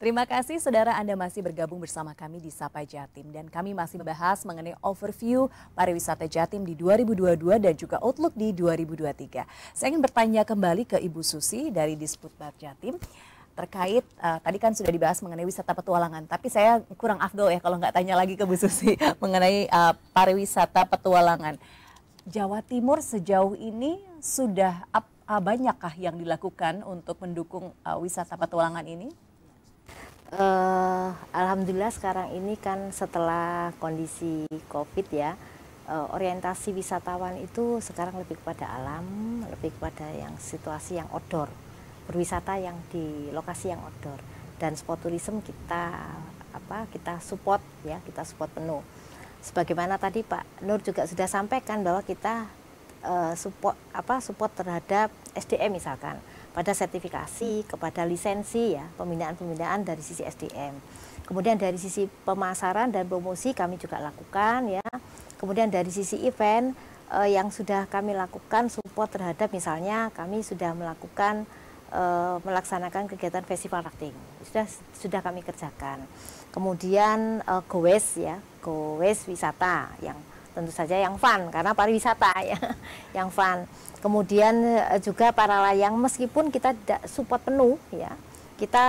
Terima kasih saudara Anda masih bergabung bersama kami di Sapa Jatim dan kami masih membahas mengenai overview pariwisata Jatim di 2022 dan juga outlook di 2023. Saya ingin bertanya kembali ke Ibu Susi dari Disputbag Jatim terkait tadi kan sudah dibahas mengenai wisata petualangan, tapi saya kurang afdol ya kalau nggak tanya lagi ke Bu Susi mengenai pariwisata petualangan. Jawa Timur sejauh ini sudah banyakkah yang dilakukan untuk mendukung wisata petualangan ini? Alhamdulillah sekarang ini kan setelah kondisi COVID ya, orientasi wisatawan itu sekarang lebih kepada alam, lebih kepada yang situasi yang outdoor, berwisata yang di lokasi yang outdoor, dan sport tourism kita support ya, kita support penuh. Sebagaimana tadi Pak Nur juga sudah sampaikan bahwa kita support terhadap SDM misalkan, pada sertifikasi, kepada lisensi ya, pembinaan dari sisi SDM. Kemudian dari sisi pemasaran dan promosi kami juga lakukan ya. Kemudian dari sisi event yang sudah kami lakukan support terhadap, misalnya kami sudah melaksanakan kegiatan festival rafting. Sudah kami kerjakan. Kemudian Go-West ya, Go-West wisata yang tentu saja yang fun karena pariwisata ya, yang fun. Kemudian juga para layang, meskipun kita tidak support penuh ya, kita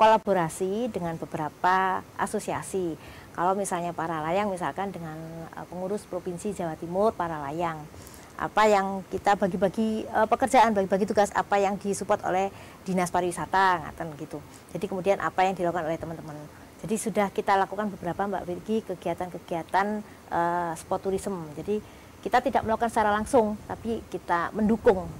kolaborasi dengan beberapa asosiasi. Kalau misalnya para layang misalkan dengan pengurus Provinsi Jawa Timur para layang, apa yang kita bagi-bagi pekerjaan, bagi-bagi tugas, apa yang disupport oleh Dinas Pariwisata ngaten gitu. Jadi kemudian apa yang dilakukan oleh teman-teman. Jadi sudah kita lakukan beberapa Mbak Virgi kegiatan-kegiatan sport tourism. Jadi kita tidak melakukan secara langsung, tapi kita mendukung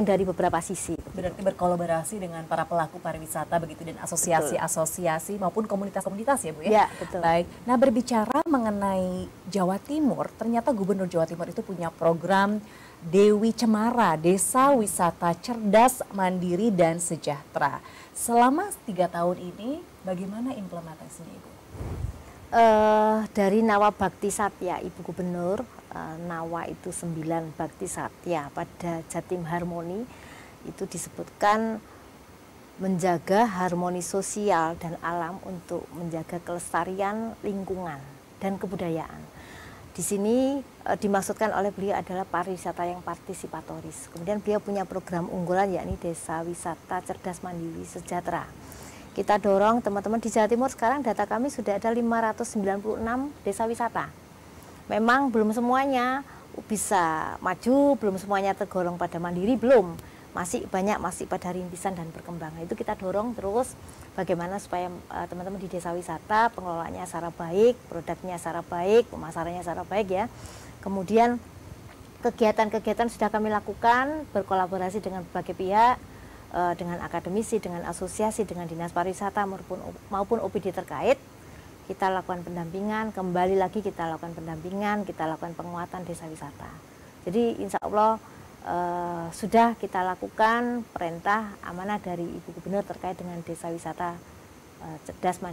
dari beberapa sisi. Berarti berkolaborasi dengan para pelaku pariwisata begitu dan asosiasi-asosiasi maupun komunitas-komunitas ya Bu ya? Ya, betul. Baik, nah berbicara mengenai Jawa Timur, ternyata Gubernur Jawa Timur itu punya program Dewi Cemara, Desa Wisata Cerdas, Mandiri, dan Sejahtera. Selama 3 tahun ini, bagaimana implementasinya Ibu? Dari Nawa Bakti Satya Ibu Gubernur, Nawa itu 9 Bakti Satya pada Jatim Harmoni, itu disebutkan menjaga harmoni sosial dan alam untuk menjaga kelestarian lingkungan dan kebudayaan. Di sini dimaksudkan oleh beliau adalah pariwisata yang partisipatoris. Kemudian beliau punya program unggulan yakni Desa Wisata Cerdas Mandiri Sejahtera. Kita dorong teman-teman di Jawa Timur, sekarang data kami sudah ada 596 desa wisata. Memang belum semuanya bisa maju, belum semuanya tergolong pada mandiri, belum. Masih banyak, masih pada rintisan dan perkembangan. Itu kita dorong terus bagaimana supaya teman-teman di desa wisata pengelolaannya secara baik, produknya secara baik, pemasarannya secara baik ya. Kemudian kegiatan-kegiatan sudah kami lakukan berkolaborasi dengan berbagai pihak, dengan akademisi, dengan asosiasi, dengan dinas pariwisata maupun OPD terkait. Kita lakukan pendampingan, kembali lagi kita lakukan pendampingan, kita lakukan penguatan desa wisata. Jadi insya Allah sudah kita lakukan perintah amanah dari Ibu Gubernur terkait dengan desa wisata cerdas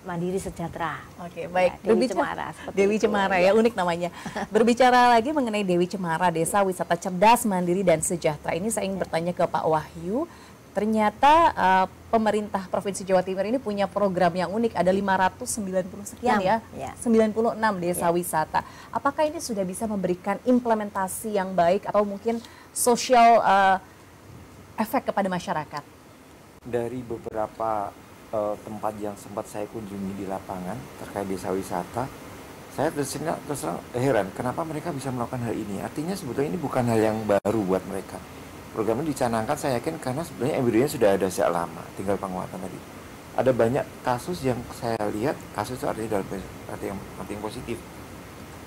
mandiri sejahtera. Oke, baik. Ya, Dewi Cemara. Dewi Cemara ya, unik namanya. Berbicara lagi mengenai Dewi Cemara, Desa Wisata Cerdas, Mandiri, dan Sejahtera. Ini saya ingin bertanya ke Pak Wahyu. Ternyata pemerintah Provinsi Jawa Timur ini punya program yang unik, ada 590 sekian ya, 96 desa wisata. Apakah ini sudah bisa memberikan implementasi yang baik atau mungkin social efek kepada masyarakat? Dari beberapa tempat yang sempat saya kunjungi di lapangan terkait desa wisata, saya terus terang heran kenapa mereka bisa melakukan hal ini. Artinya sebetulnya ini bukan hal yang baru buat mereka. Program ini dicanangkan saya yakin karena sebenarnya embrionya sudah ada sejak lama, tinggal penguatan tadi. Ada banyak kasus yang saya lihat, kasus itu artinya dalam arti yang positif,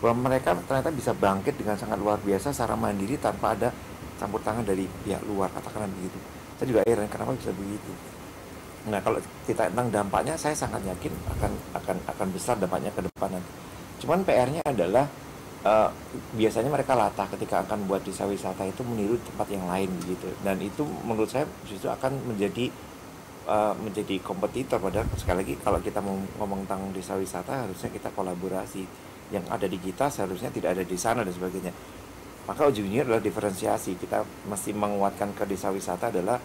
bahwa mereka ternyata bisa bangkit dengan sangat luar biasa secara mandiri tanpa ada campur tangan dari pihak luar, katakanlah begitu. Saya juga heran kenapa bisa begitu. Nah, kalau kita tentang dampaknya, saya sangat yakin akan besar dampaknya ke depan nanti. Cuman PR-nya adalah biasanya mereka latah ketika akan buat desa wisata itu meniru tempat yang lain begitu, dan itu menurut saya justru akan menjadi kompetitor. Padahal sekali lagi kalau kita mau ngomong tentang desa wisata harusnya kita kolaborasi, yang ada di kita seharusnya tidak ada di sana dan sebagainya. Maka ujungnya adalah diferensiasi, kita mesti menguatkan ke desa wisata adalah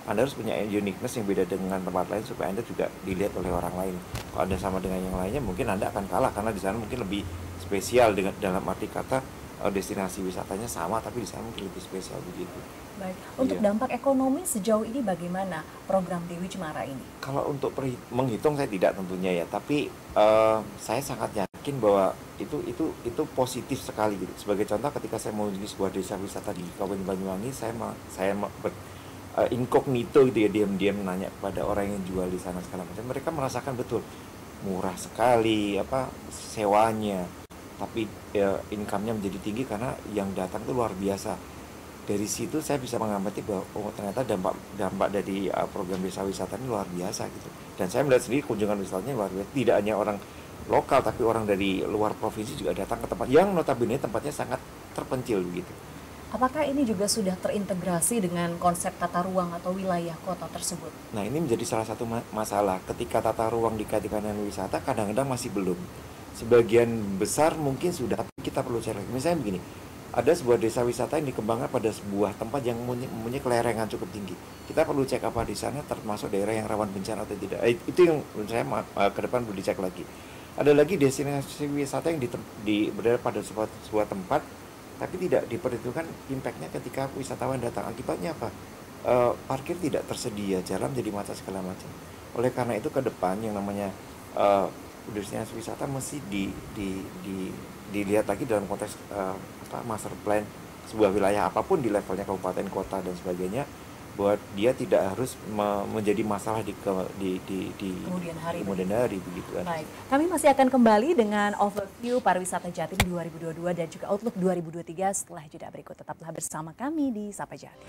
Anda harus punya uniqueness yang beda dengan tempat lain supaya Anda juga dilihat oleh orang lain. Kalau Anda sama dengan yang lainnya, mungkin Anda akan kalah karena di sana mungkin lebih spesial dengan dalam arti kata destinasi wisatanya sama, tapi di sana mungkin lebih spesial begitu. Baik, untuk dampak ekonomi sejauh ini bagaimana program Dewi Cemara ini? Kalau untuk menghitung saya tidak tentunya ya, tapi saya sangat yakin bahwa itu positif sekali gitu. Sebagai contoh, ketika saya mengunjungi sebuah desa wisata di Kabupaten Banyuwangi, saya incognito gitu ya, diam-diam nanya kepada orang yang jual di sana segala macam. Mereka merasakan betul murah sekali sewanya, tapi income-nya menjadi tinggi karena yang datang itu luar biasa. Dari situ saya bisa mengamati bahwa ternyata dampak dari program desa wisata ini luar biasa gitu. Dan saya melihat sendiri kunjungan wisatanya luar biasa. Tidak hanya orang lokal, tapi orang dari luar provinsi juga datang ke tempat yang notabene tempatnya sangat terpencil begitu. Apakah ini juga sudah terintegrasi dengan konsep tata ruang atau wilayah kota tersebut? Nah, ini menjadi salah satu masalah. Ketika tata ruang dikaitkan dengan wisata, kadang-kadang masih belum. Sebagian besar mungkin sudah, tapi kita perlu cek lagi. Misalnya begini, ada sebuah desa wisata yang dikembangkan pada sebuah tempat yang mempunyai kelerengan cukup tinggi. Kita perlu cek apa di sana termasuk daerah yang rawan bencana atau tidak. Itu yang menurut saya ke depan perlu dicek lagi. Ada lagi destinasi wisata yang berada pada sebuah tempat, tapi tidak diperhitungkan impact-nya ketika wisatawan datang. Akibatnya apa? Parkir tidak tersedia, jalan jadi macet segala macam. Oleh karena itu ke depan yang namanya destinasi wisata mesti dilihat lagi dalam konteks master plan sebuah wilayah apapun di levelnya kabupaten, kota dan sebagainya, bahwa dia tidak harus menjadi masalah di kemudian hari begitu kan. Baik, kami masih akan kembali dengan overview pariwisata Jatim 2022 dan juga outlook 2023 setelah jeda berikut. Tetaplah bersama kami di Sapa Jatim.